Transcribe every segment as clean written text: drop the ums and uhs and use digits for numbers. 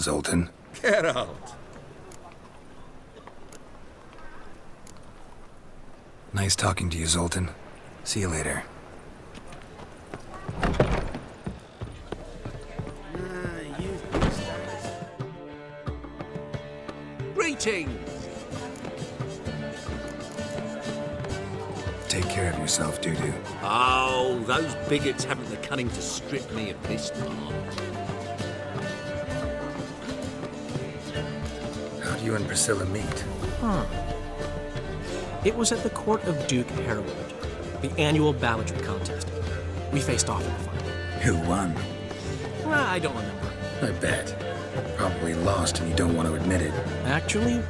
Zoltan. Geralt. Nice talking to you, Zoltan. See you later. Greetings! Take care of yourself, Dudu. Oh, those bigots haven't the cunning to strip me of this part. How'd you and Priscilla meet? It was at the court of Duke Harold, the annual balladry contest. We faced off in the final. Who won? I don't remember. I bet. Probably lost and you don't want to admit it. Actually,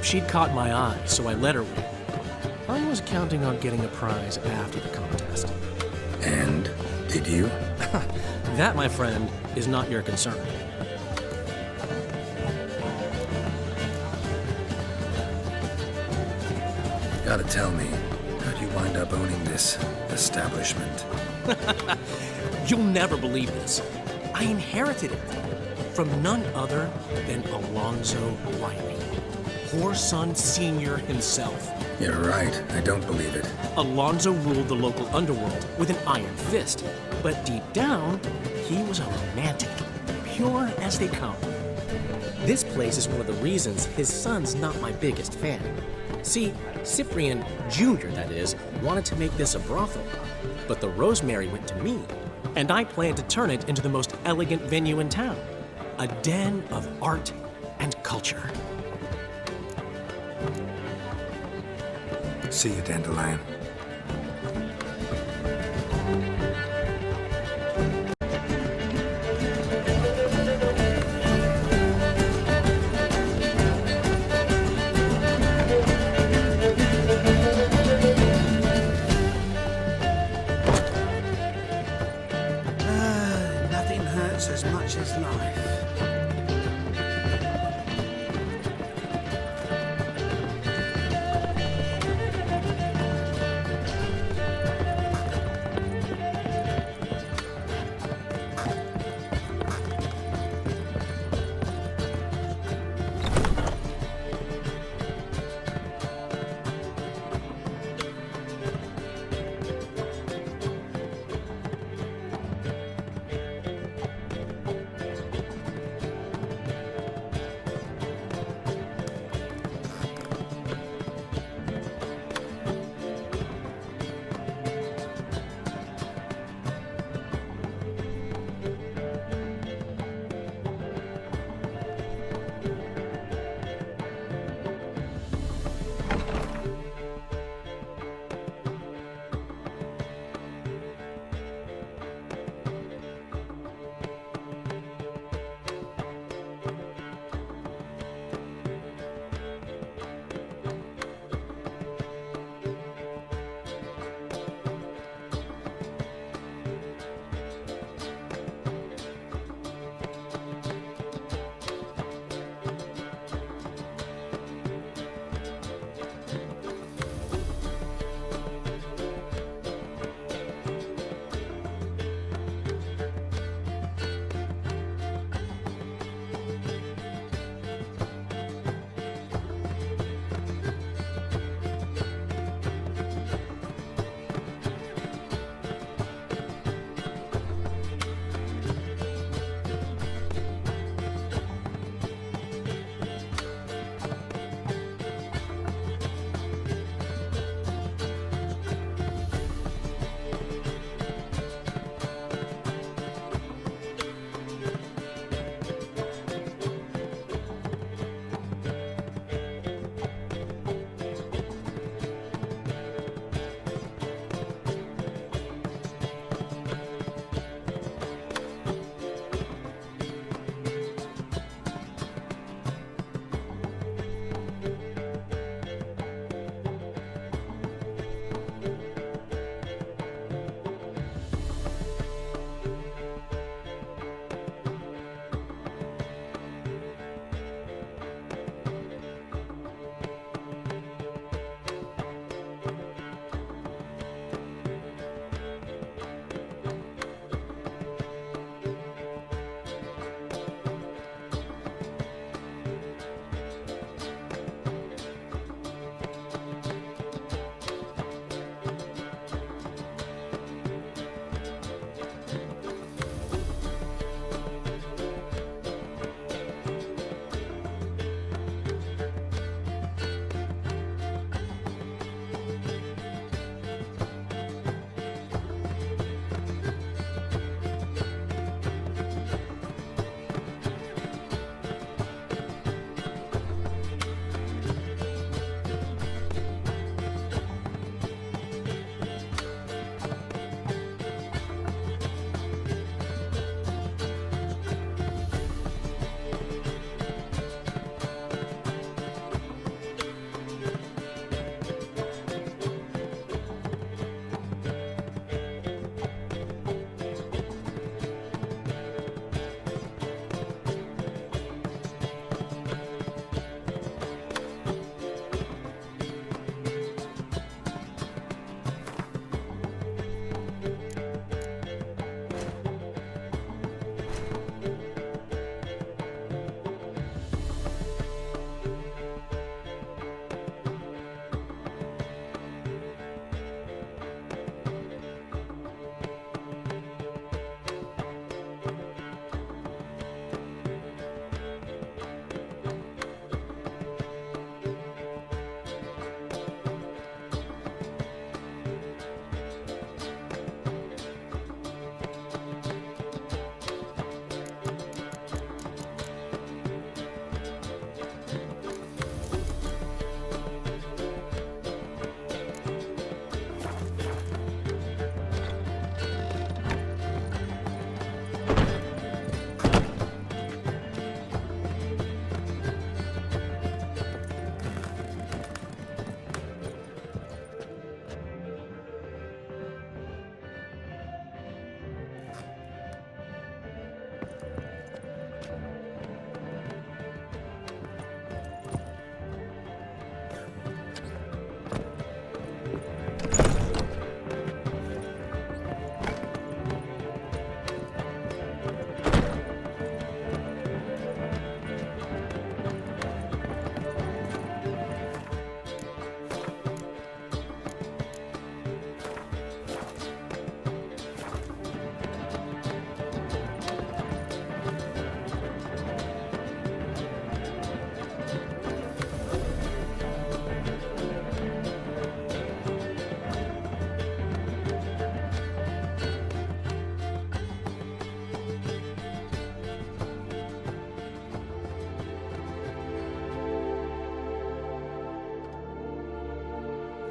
she'd caught my eye, so I let her win. I was counting on getting a prize after the contest. And? Did you? That, my friend, is not your concern. Gotta tell me, how'd you wind up owning this establishment? You'll never believe this. I inherited it from none other than Alonzo Wiley, Whoreson Sr. himself. You're right, I don't believe it. Alonzo ruled the local underworld with an iron fist, but deep down, he was a romantic, pure as they come. This place is one of the reasons his son's not my biggest fan. See, Cyprian Jr., that is, wanted to make this a brothel, but the Rosemary went to me, and I planned to turn it into the most elegant venue in town, a den of art and culture. See you, Dandelion. Nothing hurts as much as life.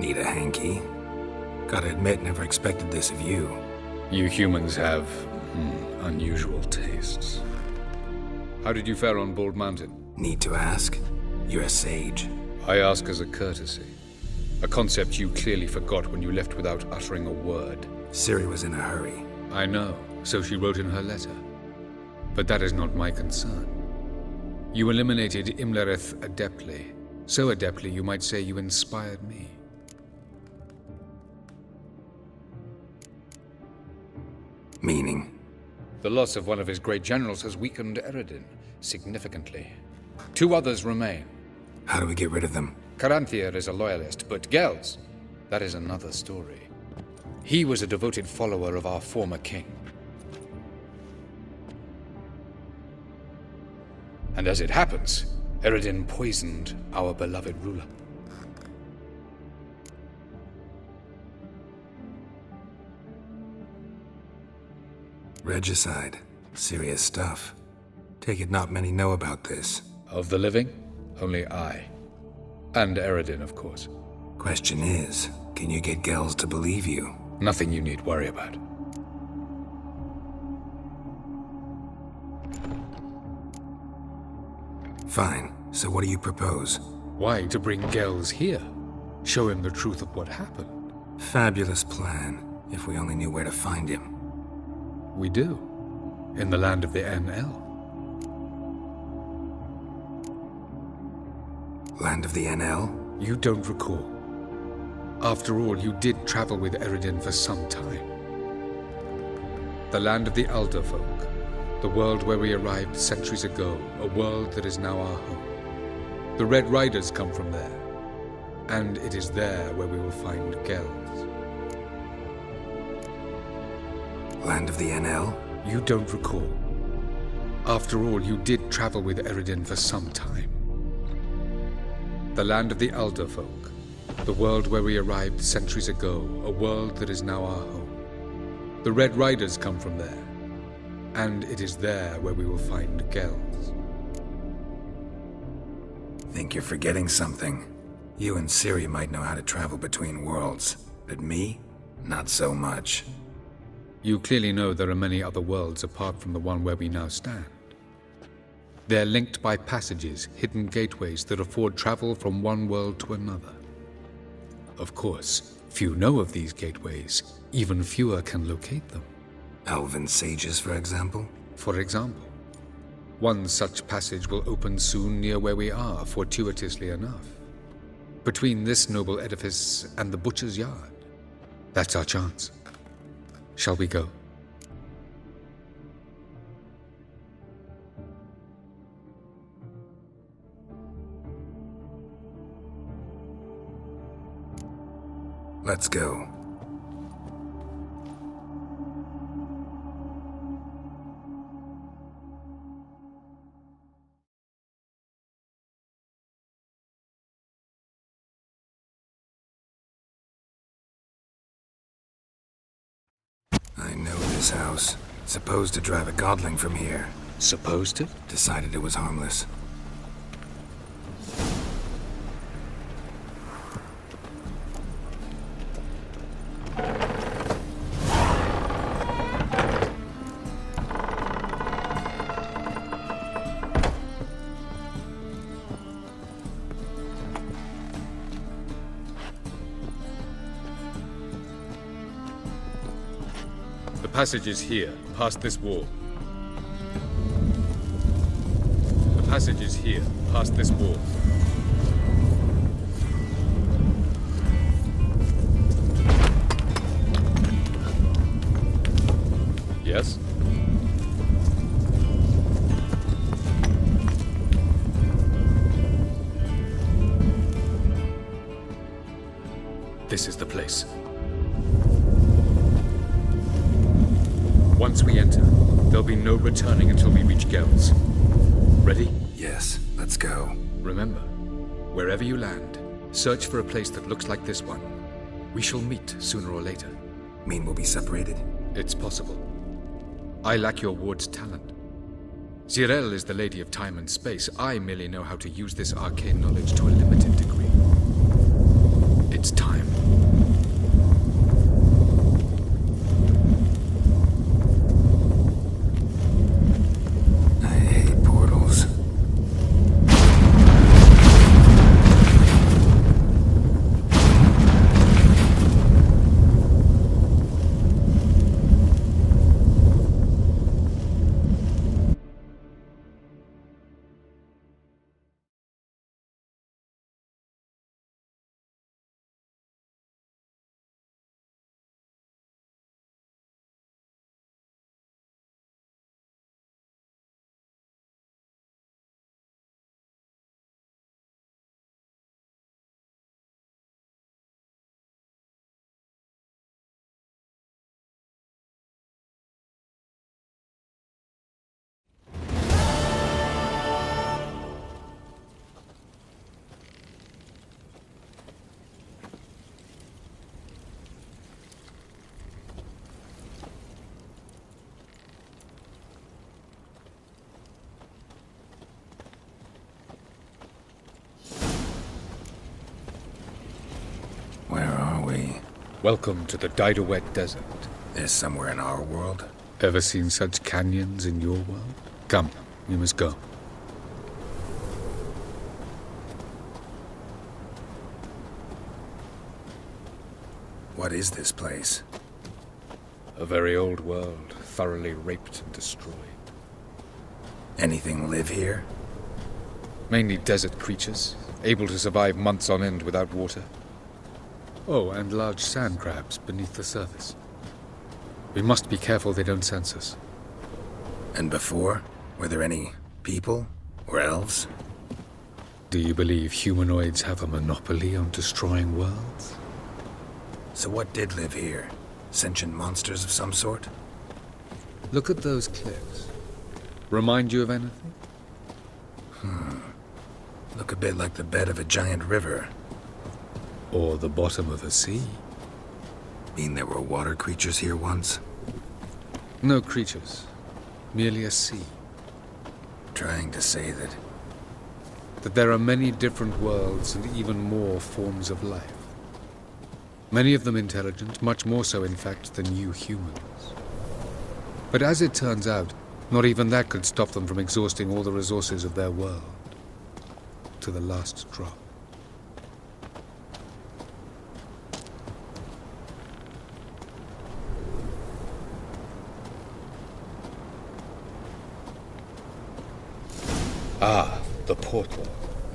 Need a hanky? Gotta admit, never expected this of you. You humans have unusual tastes. How did you fare on Bald Mountain? Need to ask? You're a sage. I ask as a courtesy. A concept you clearly forgot when you left without uttering a word. Ciri was in a hurry. I know, so she wrote in her letter. But that is not my concern. You eliminated Imlerith adeptly. So adeptly, you might say you inspired me. Meaning? The loss of one of his great generals has weakened Eredin significantly. 2 others remain. How do we get rid of them? Caranthir is a loyalist, but Gels, that is another story. He was a devoted follower of our former king. And as it happens, Eredin poisoned our beloved ruler. Regicide. Serious stuff. Take it not many know about this. Of the living, only I. And Eredin, of course. Question is, can you get Gels to believe you? Nothing you need worry about. Fine. So what do you propose? Why, to bring Gels here? Show him the truth of what happened. Fabulous plan, if we only knew where to find him. We do. In the land of the NL. Land of the NL? You don't recall. After all, you did travel with Eredin for some time. The land of the Alder folk. The world where we arrived centuries ago. A world that is now our home. The Red Riders come from there. And it is there where we will find Gels. Land of the NL? You don't recall. After all, you did travel with Eredin for some time. The land of the Alder folk. The world where we arrived centuries ago. A world that is now our home. The Red Riders come from there. And it is there where we will find Gels. Think you're forgetting something. You and Ciri might know how to travel between worlds, but me? Not so much. You clearly know there are many other worlds apart from the one where we now stand. They're linked by passages, hidden gateways that afford travel from one world to another. Of course, few know of these gateways. Even fewer can locate them. Elven sages, for example? For example. One such passage will open soon near where we are, fortuitously enough. Between this noble edifice and the butcher's yard. That's our chance. Shall we go? Let's go. I know this house. Supposed to drive a godling from here. Supposed to? Decided it was harmless. The passage is here, past this wall. The passage is here, past this wall. Yes? This is the place. Once we enter, there'll be no returning until we reach Gels. Ready? Yes, let's go. Remember, wherever you land, search for a place that looks like this one. We shall meet sooner or later. Mean we'll be separated? It's possible. I lack your ward's talent. Zirel is the lady of time and space. I merely know how to use this arcane knowledge to a limited degree. It's time. we? Welcome to the Didowet Desert. This somewhere in our world? Ever seen such canyons in your world? Come, we must go. What is this place? A very old world, thoroughly raped and destroyed. Anything live here? Mainly desert creatures, able to survive months on end without water. Oh, and large sand crabs beneath the surface. We must be careful they don't sense us. And before? Were there any people? Or elves? Do you believe humanoids have a monopoly on destroying worlds? So what did live here? Sentient monsters of some sort? Look at those cliffs. Remind you of anything? Look a bit like the bed of a giant river. Or the bottom of a sea? Mean there were water creatures here once? No creatures. Merely a sea. Trying to say That there are many different worlds and even more forms of life. Many of them intelligent, much more so in fact than you humans. But as it turns out, not even that could stop them from exhausting all the resources of their world. To the last drop. Ah, the portal.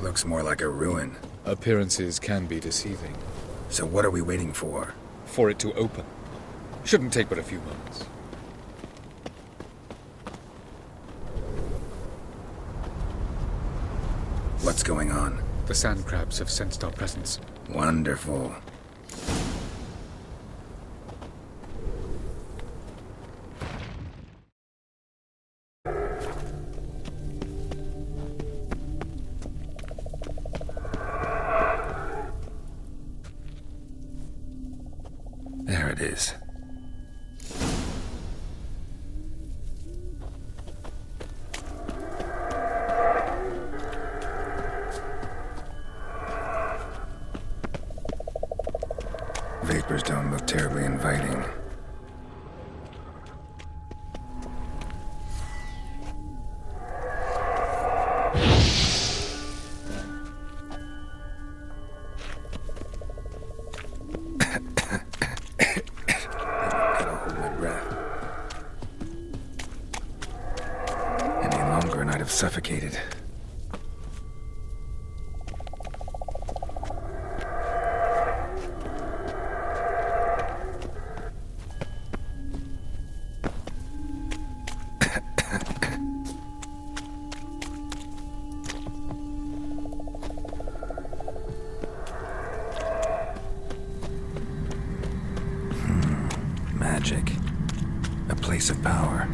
looks more like a ruin. Appearances can be deceiving. So what are we waiting for? For it to open. Shouldn't take but a few moments. What's going on? The sand crabs have sensed our presence. Wonderful. There it is. Vapors don't look terribly inviting. Gotta hold my breath. Any longer and I'd have suffocated. Magic. A place of power.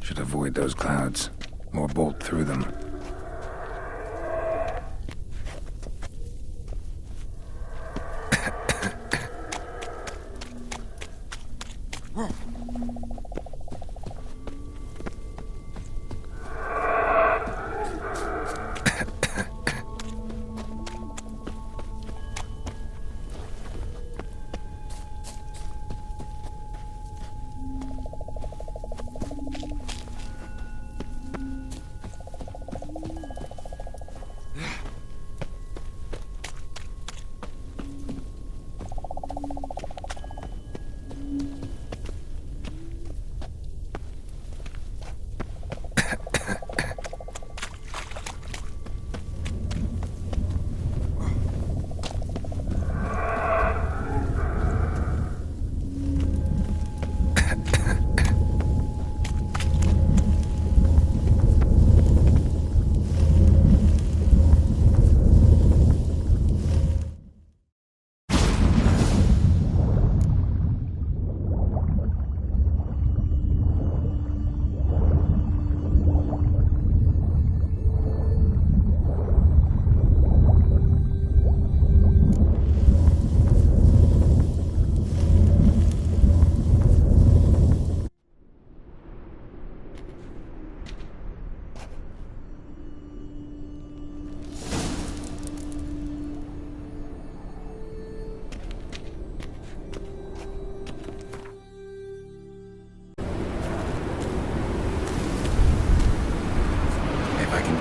Should avoid those clouds, or bolt through them.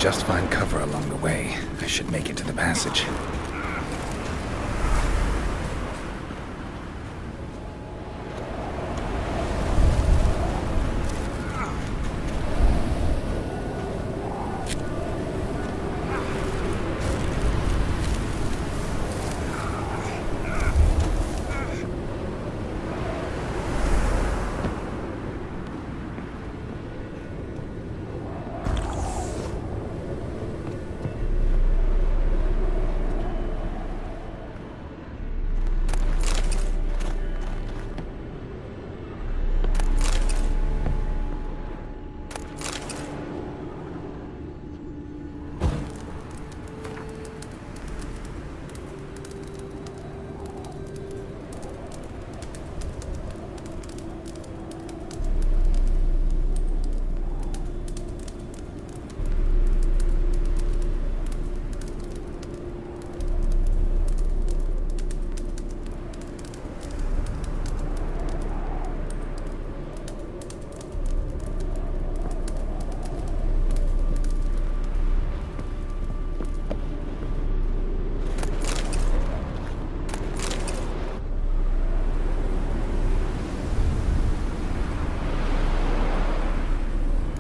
just find cover along the way. I should make it to the passage.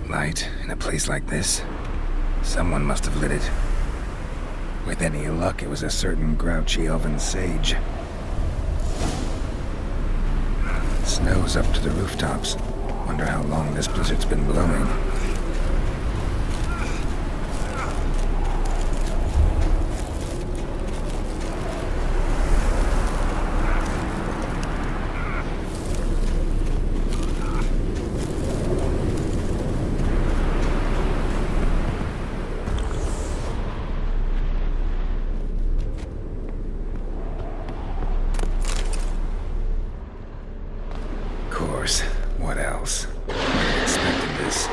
Light in a place like this? Someone must have lit it. With any luck, it was a certain grouchy elven sage. Snow's up to the rooftops. Wonder how long this blizzard's been blowing. What else? I expected this.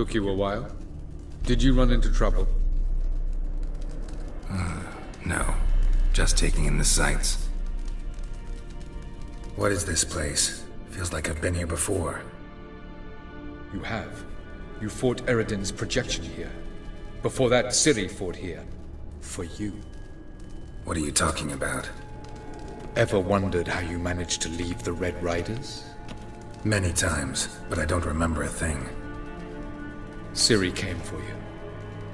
Took you a while? Did you run into trouble? No. Just taking in the sights. What is this place? Feels like I've been here before. You have. You fought Eredin's projection here. Before that, Ciri fought here. For you. What are you talking about? Ever wondered how you managed to leave the Red Riders? Many times, but I don't remember a thing. Ciri came for you.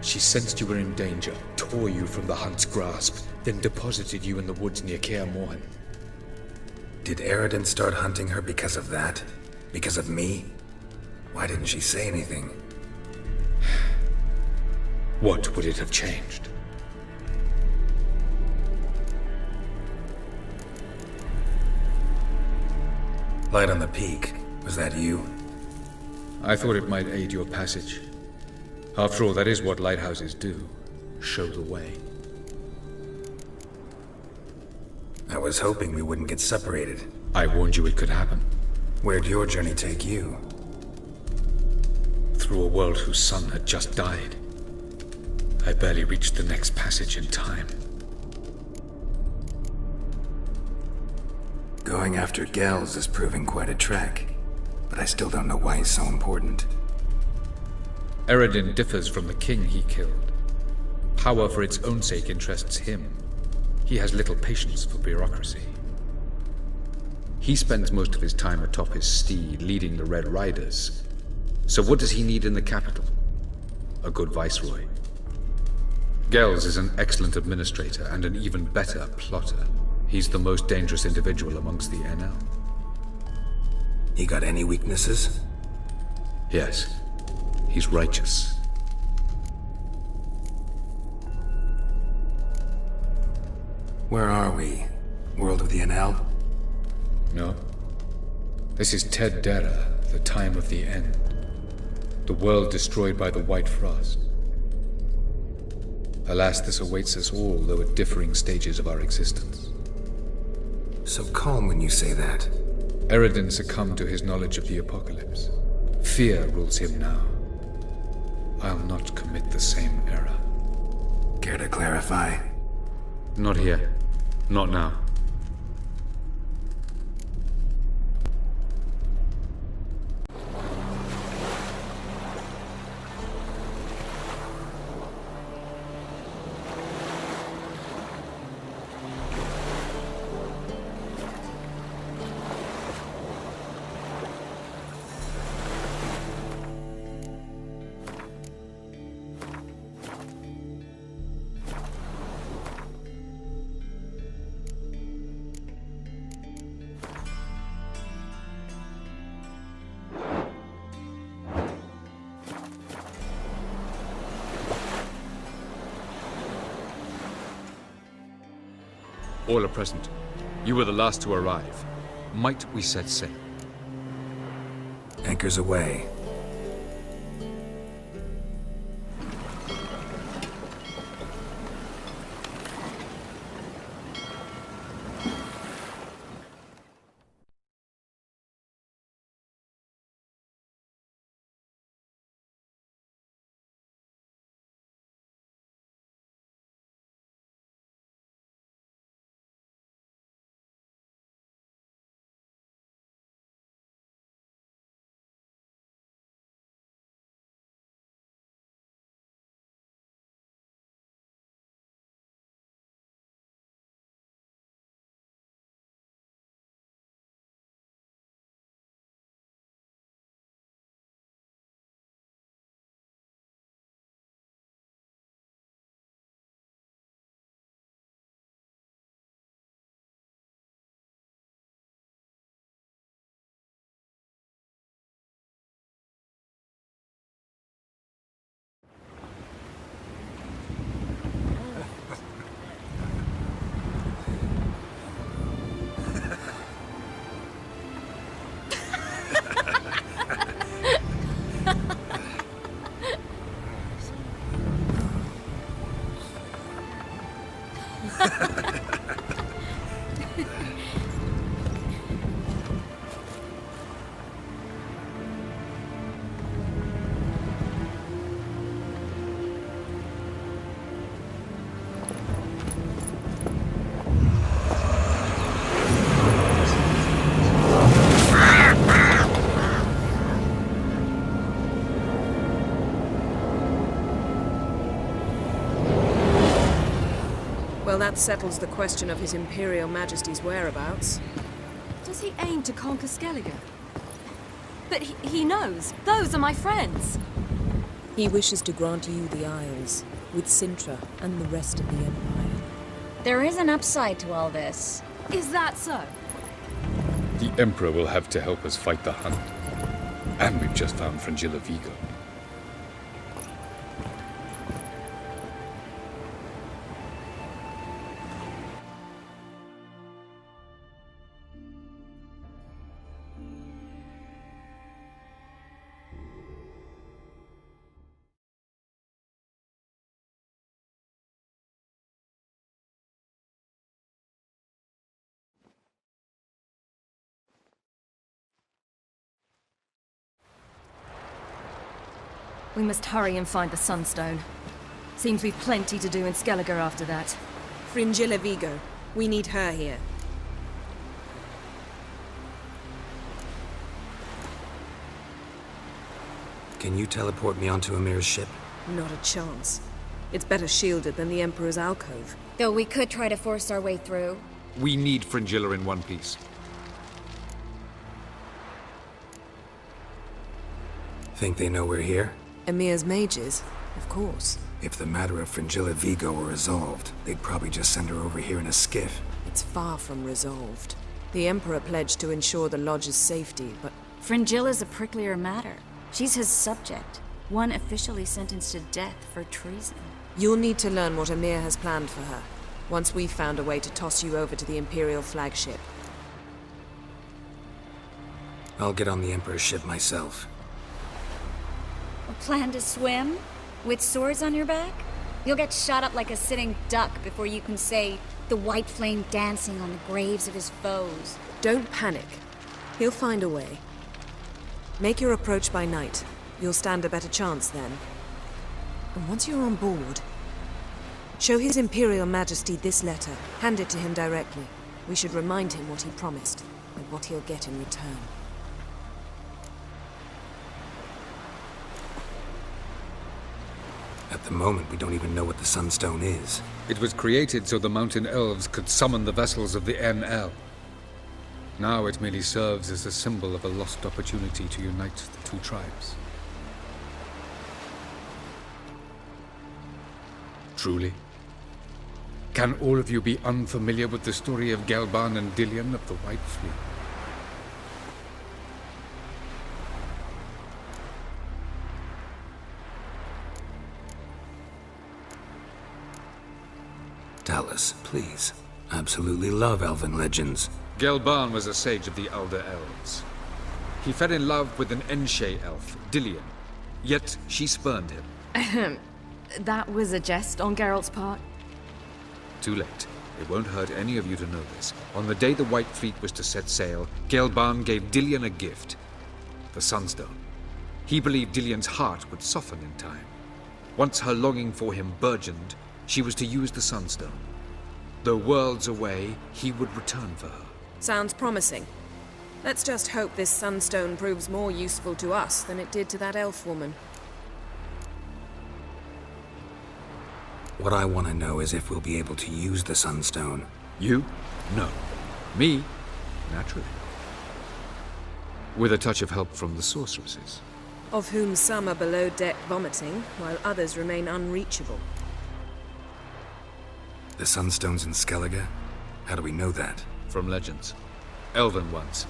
She sensed you were in danger, tore you from the Hunt's grasp, then deposited you in the woods near Kaer Morhen. Did Eredin start hunting her because of that? Because of me? Why didn't she say anything? What would it have changed? Light on the peak. Was that you? I thought it might aid your passage. After all, that is what lighthouses do. Show the way. I was hoping we wouldn't get separated. I warned you it could happen. Where'd your journey take you? Through a world whose sun had just died. I barely reached the next passage in time. Going after Gels is proving quite a trek, but I still don't know why he's so important. Eredin differs from the king he killed. Power for its own sake interests him. He has little patience for bureaucracy. He spends most of his time atop his steed, leading the Red Riders. So what does he need in the capital? A good viceroy. Gels is an excellent administrator and an even better plotter. He's the most dangerous individual amongst the NL. He got any weaknesses? Yes. He's righteous. Where are we? World of the NL? No. This is Ted Dara, the time of the end. The world destroyed by the White Frost. Alas, this awaits us all, though at differing stages of our existence. So calm when you say that. Eredin succumbed to his knowledge of the apocalypse. Fear rules him now. I'll not commit the same error. Care to clarify? Not here. Not now. All are present. You were the last to arrive. Might we set sail? Anchors away. Well, that settles the question of His Imperial Majesty's whereabouts. Does he aim to conquer Skellige? But he knows. Those are my friends. He wishes to grant you the Isles, with Sintra and the rest of the Empire. There is an upside to all this. Is that so? The Emperor will have to help us fight the Hunt. And we've just found Fringilla Vigo. We must hurry and find the Sunstone. Seems we've plenty to do in Skellige after that. Fringilla Vigo. We need her here. Can you teleport me onto Amir's ship? Not a chance. It's better shielded than the Emperor's alcove. Though we could try to force our way through. We need Fringilla in one piece. Think they know we're here? Emir's mages, of course. If the matter of Fringilla Vigo were resolved, they'd probably just send her over here in a skiff. It's far from resolved. The Emperor pledged to ensure the Lodge's safety, but Fringilla's a pricklier matter. She's his subject, one officially sentenced to death for treason. you'll need to learn what Emir has planned for her, once we've found a way to toss you over to the Imperial flagship. I'll get on the Emperor's ship myself. A plan to swim? With swords on your back? You'll get shot up like a sitting duck before you can say the white flame dancing on the graves of his foes. Don't panic. He'll find a way. Make your approach by night. You'll stand a better chance then. And once you're on board, show His Imperial Majesty this letter. Hand it to him directly. We should remind him what he promised, and what he'll get in return. At the moment, we don't even know what the Sunstone is. It was created so the Mountain Elves could summon the vessels of the NL. Now it merely serves as a symbol of a lost opportunity to unite the two tribes. Truly? Can all of you be unfamiliar with the story of Gelban and Dillion of the White Fleet? Tell us, please. Absolutely love elven legends. Gelban was a sage of the Elder Elves. He fell in love with an Enshe elf, Dillion, yet she spurned him. That was a jest on Geralt's part. Too late. It won't hurt any of you to know this. On the day the White Fleet was to set sail, Gelban gave Dillion a gift. The Sunstone. He believed Dillion's heart would soften in time. Once her longing for him burgeoned, she was to use the Sunstone. Though worlds away, he would return for her. Sounds promising. Let's just hope this Sunstone proves more useful to us than it did to that elf woman. What I want to know is if we'll be able to use the Sunstone. You? No. Me? Naturally. With a touch of help from the sorceresses. Of whom some are below deck vomiting, while others remain unreachable. The Sunstone's in Skellige? How do we know that? From legends. Elven ones.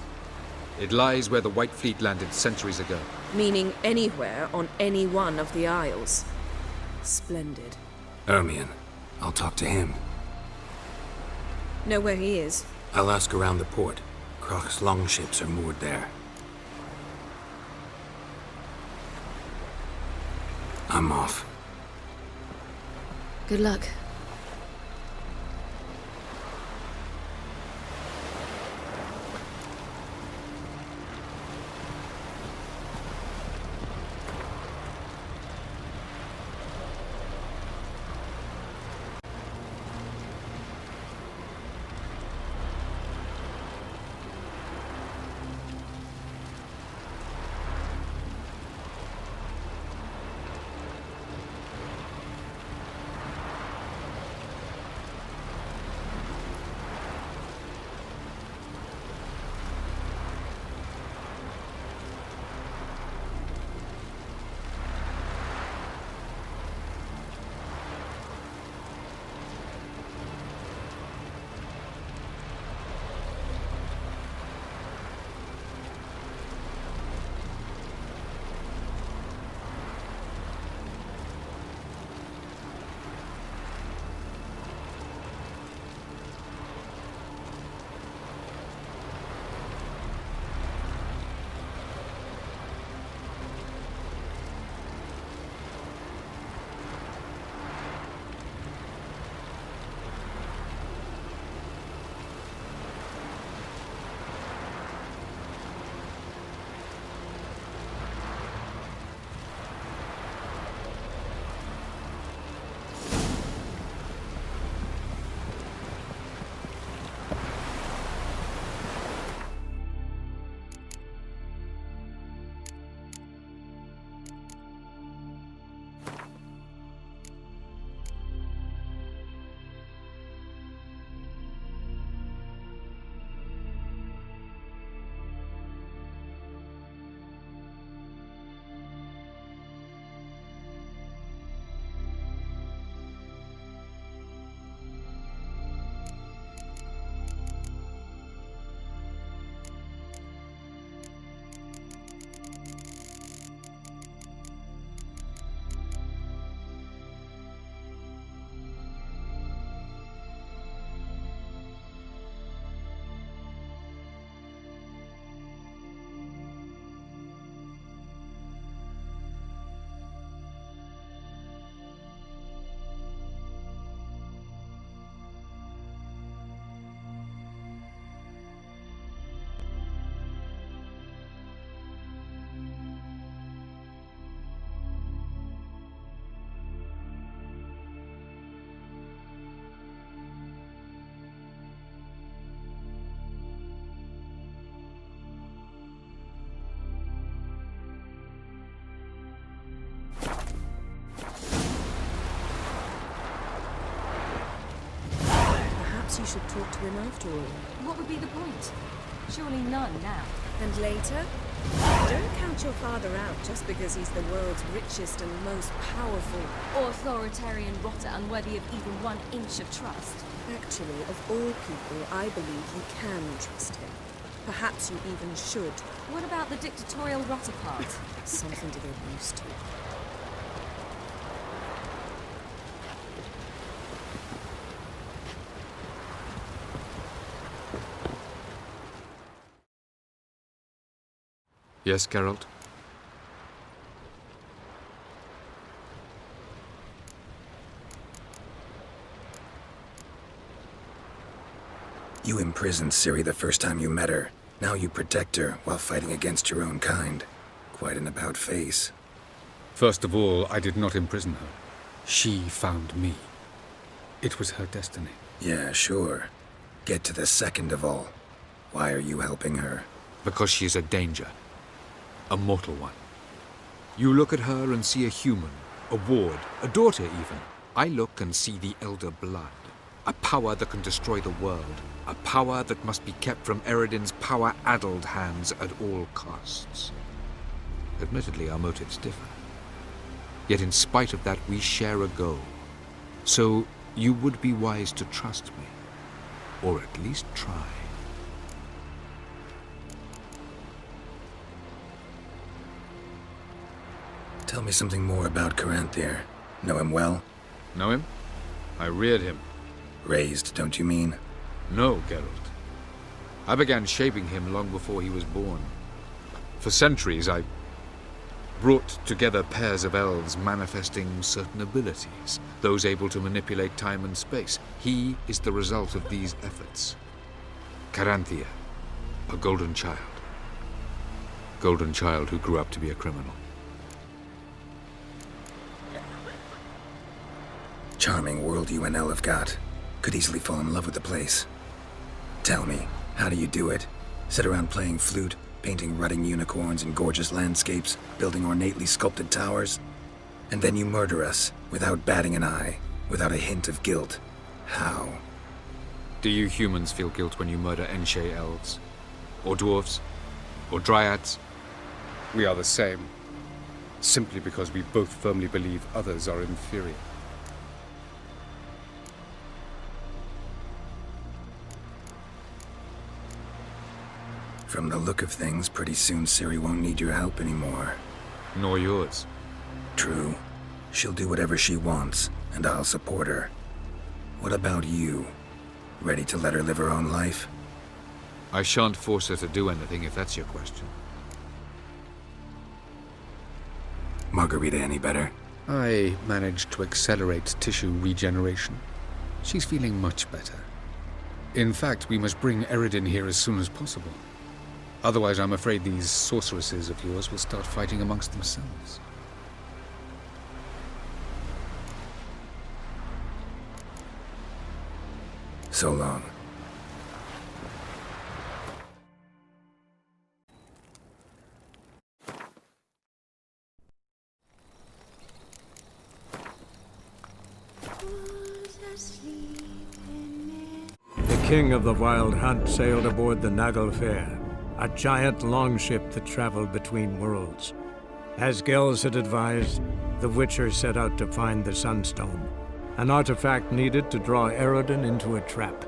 It lies where the White Fleet landed centuries ago. Meaning anywhere on any one of the Isles. Splendid. Ermion. I'll talk to him. Know where he is? I'll ask around the port. Croc's longships are moored there. I'm off. Good luck. you should talk to him after all. What would be the point? Surely none now. And later? Don't count your father out just because he's the world's richest and most powerful. Or authoritarian rotter unworthy of even 1 inch of trust. Actually, of all people, I believe you can trust him. Perhaps you even should. What about the dictatorial rotter part? Something to get used to. Yes, Geralt? You imprisoned Ciri the first time you met her. Now you protect her while fighting against your own kind. Quite an about-face. First of all, I did not imprison her. She found me. It was her destiny. Yeah, sure. Get to the second of all. Why are you helping her? Because she is a danger. A mortal one. You look at her and see a human, a ward, a daughter even. I look and see the Elder Blood. A power that can destroy the world. A power that must be kept from Eredin's power-addled hands at all costs. Admittedly, our motives differ. Yet in spite of that, we share a goal. So you would be wise to trust me. Or at least try. Tell me something more about Caranthir. Know him well? Know him? I reared him. Raised, don't you mean? No, Geralt. I began shaping him long before he was born. For centuries, I brought together pairs of elves manifesting certain abilities, those able to manipulate time and space. He is the result of these efforts. Caranthir, a golden child. Golden child who grew up to be a criminal. Charming world you and Elle have got. Could easily fall in love with the place. Tell me, how do you do it? Sit around playing flute, painting rutting unicorns in gorgeous landscapes, building ornately sculpted towers? And then you murder us, without batting an eye, without a hint of guilt. How? Do you humans feel guilt when you murder Enshe elves? Or dwarves? Or dryads? We are the same. Simply because we both firmly believe others are inferior. From the look of things, pretty soon Ciri won't need your help anymore. Nor yours. True. She'll do whatever she wants, and I'll support her. What about you? Ready to let her live her own life? I shan't force her to do anything if that's your question. Margarita any better? I managed to accelerate tissue regeneration. She's feeling much better. In fact, we must bring Eredin here as soon as possible. Otherwise, I'm afraid these sorceresses of yours will start fighting amongst themselves. So long. The king of the Wild Hunt sailed aboard the Naglfar, a giant longship that traveled between worlds. As Gels had advised, the Witcher set out to find the Sunstone, an artifact needed to draw Eredin into a trap.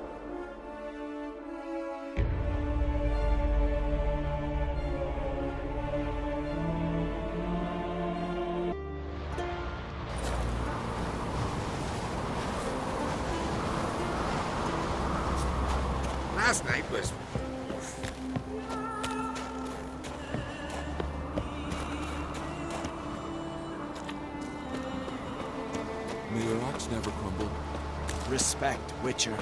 Last night was... May your rocks never crumble. Respect, Witcher.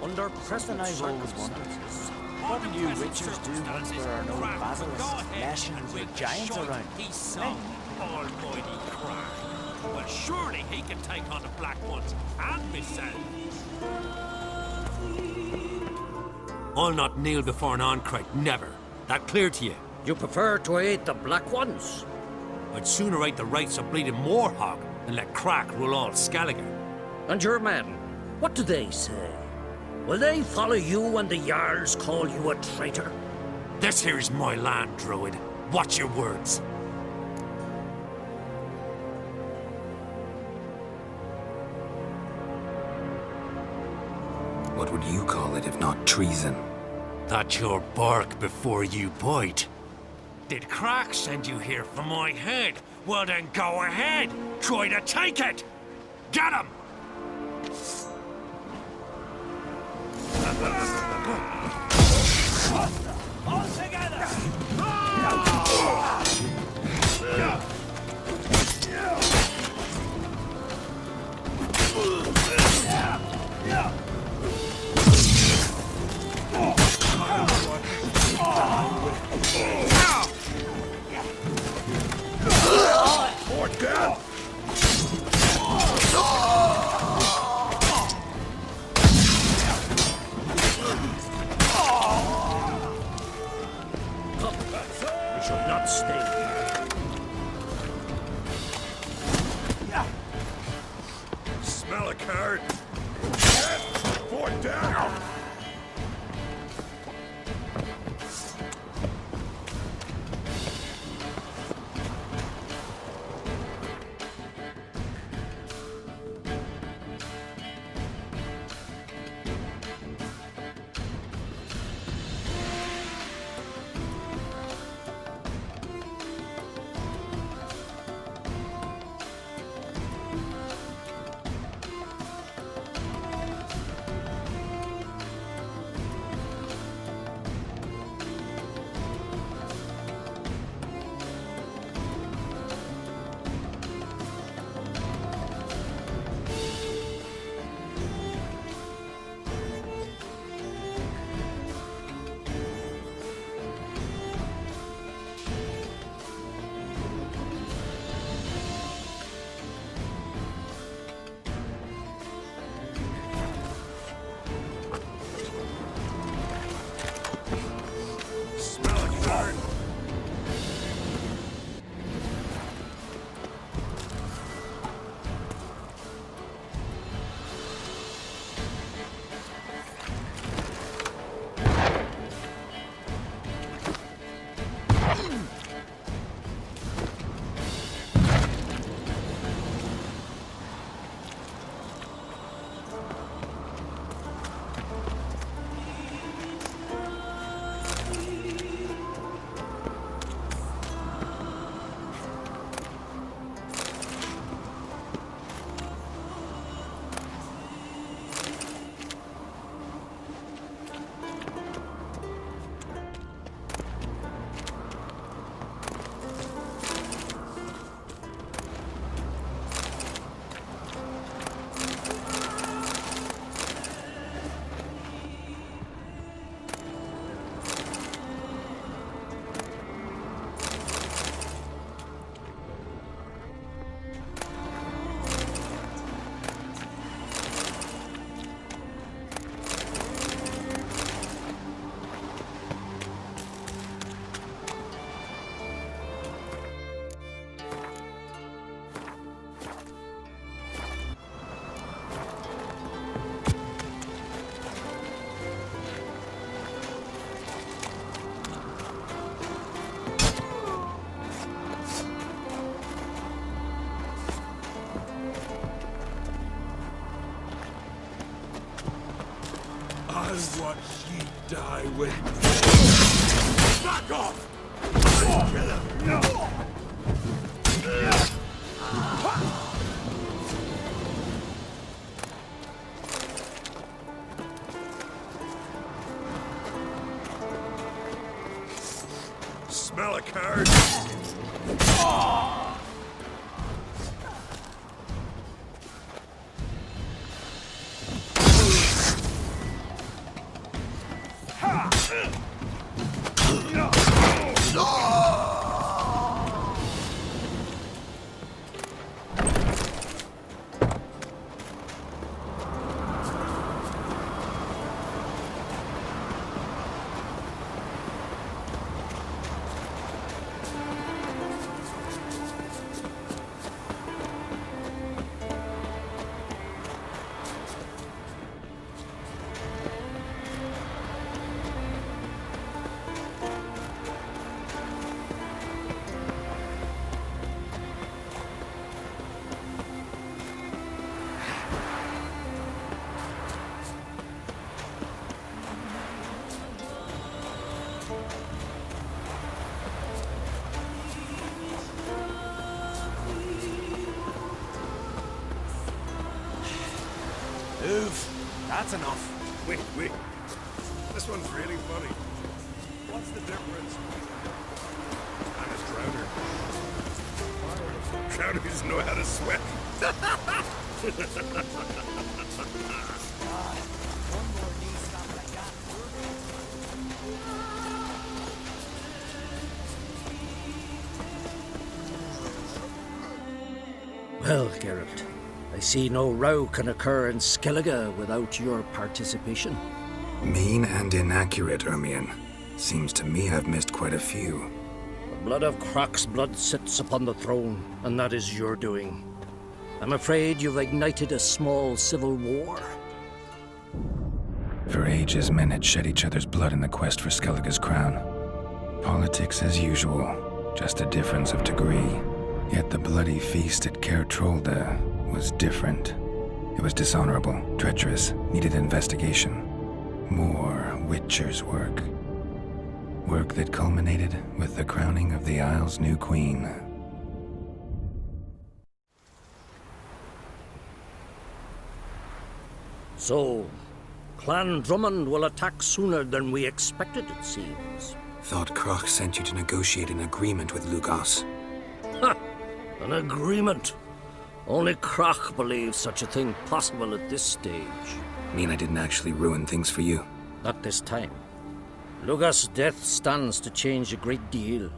under present circumstances, what do you witchers do once there are no basilisks, lashings, or giants around? He sung Almighty Crack. Well, surely he can take on the Black Ones and myself. I'll not kneel before an Ahn'Crite, never. That clear to you? You prefer to aid the Black Ones? I'd sooner aid the rights of bleeding Morhog than let Crack rule all Skellige. And your men, what do they say? Will they follow you when the Jarls call you a traitor? This here's my land, Druid. Watch your words. What would you call it if not treason? That's your bark before you bite. Did Crack send you here for my head? Well then go ahead. Try to take it. Get him! All together! We shall not stay here. Smell a card. Fort down! I want ye die with Back off! Smell a card. Move. That's enough. Wait. This one's really funny. What's the difference? I'm a drowner. Drowners know how to swim. Well, Geralt, I see no row can occur in Skellige without your participation. Mean and inaccurate, Ermion. Seems to me I've missed quite a few. The blood of Croc's blood sits upon the throne, and that is your doing. I'm afraid you've ignited a small civil war. For ages, men had shed each other's blood in the quest for Skellige's crown. Politics as usual, just a difference of degree. Yet the bloody feast at Caer Trolde was different. It was dishonorable, treacherous, needed investigation. More Witcher's work. Work that culminated with the crowning of the Isle's new queen. So, Clan Drummond will attack sooner than we expected, it seems. Thought Croc sent you to negotiate an agreement with Lugos. Ha! An agreement? Only Croc believes such a thing possible at this stage. Mean I didn't actually ruin things for you? Not this time. Lugos' death stands to change a great deal.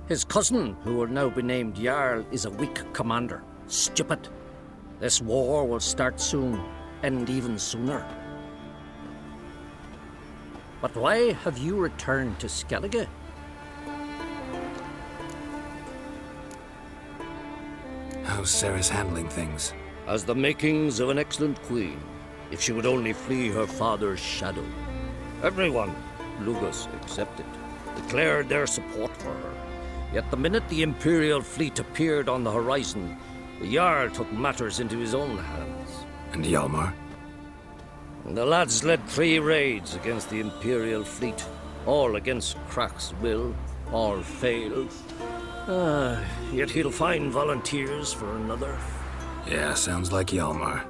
His cousin, who will now be named Jarl, is a weak commander. Stupid. This war will start soon, end even sooner. But why have you returned to Skellige? How's Cerys handling things? Has the makings of an excellent queen, if she would only flee her father's shadow. Everyone, Lugos excepted, declared their support for her. Yet the minute the Imperial fleet appeared on the horizon, the Jarl took matters into his own hands. And Hjalmar? The lads led 3 raids against the Imperial fleet, all against Croc's will, all failed. Yet he'll find volunteers for another. Yeah, sounds like Hjalmar.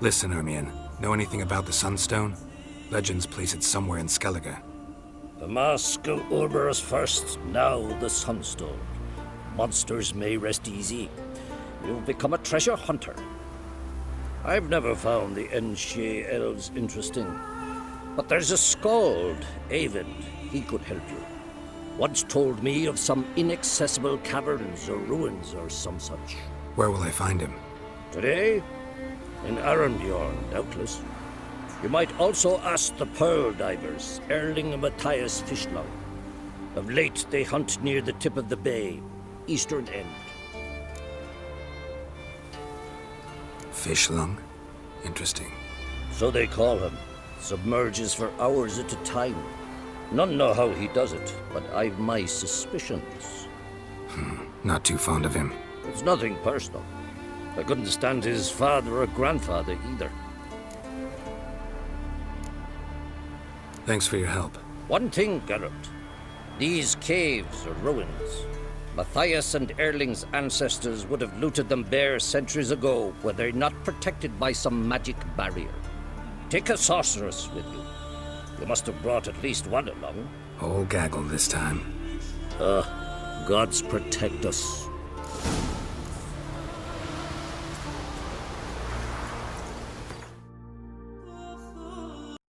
Listen, Ermion, know anything about the Sunstone? Legends place it somewhere in Skellige. The Mask of Orberus first, now the Sunstone. Monsters may rest easy. You've become a treasure hunter. I've never found the Enshe elves interesting. But there's a skald, Eyvind. He could help you. Once told me of some inaccessible caverns or ruins or some such. Where will I find him? Today? In Arenbjorn, doubtless. You might also ask the Pearl Divers, Erling and Matthias Fishlung. Of late, they hunt near the tip of the bay, eastern end. Fishlung? Interesting. So they call him. Submerges for hours at a time. None know how he does it, but I've my suspicions. Not too fond of him. It's nothing personal. I couldn't stand his father or grandfather either. Thanks for your help. One thing, Geralt. These caves are ruins. Matthias and Erling's ancestors would have looted them bare centuries ago were they not protected by some magic barrier. Take a sorceress with you. You must have brought at least one along. Whole gaggle this time. Gods protect us.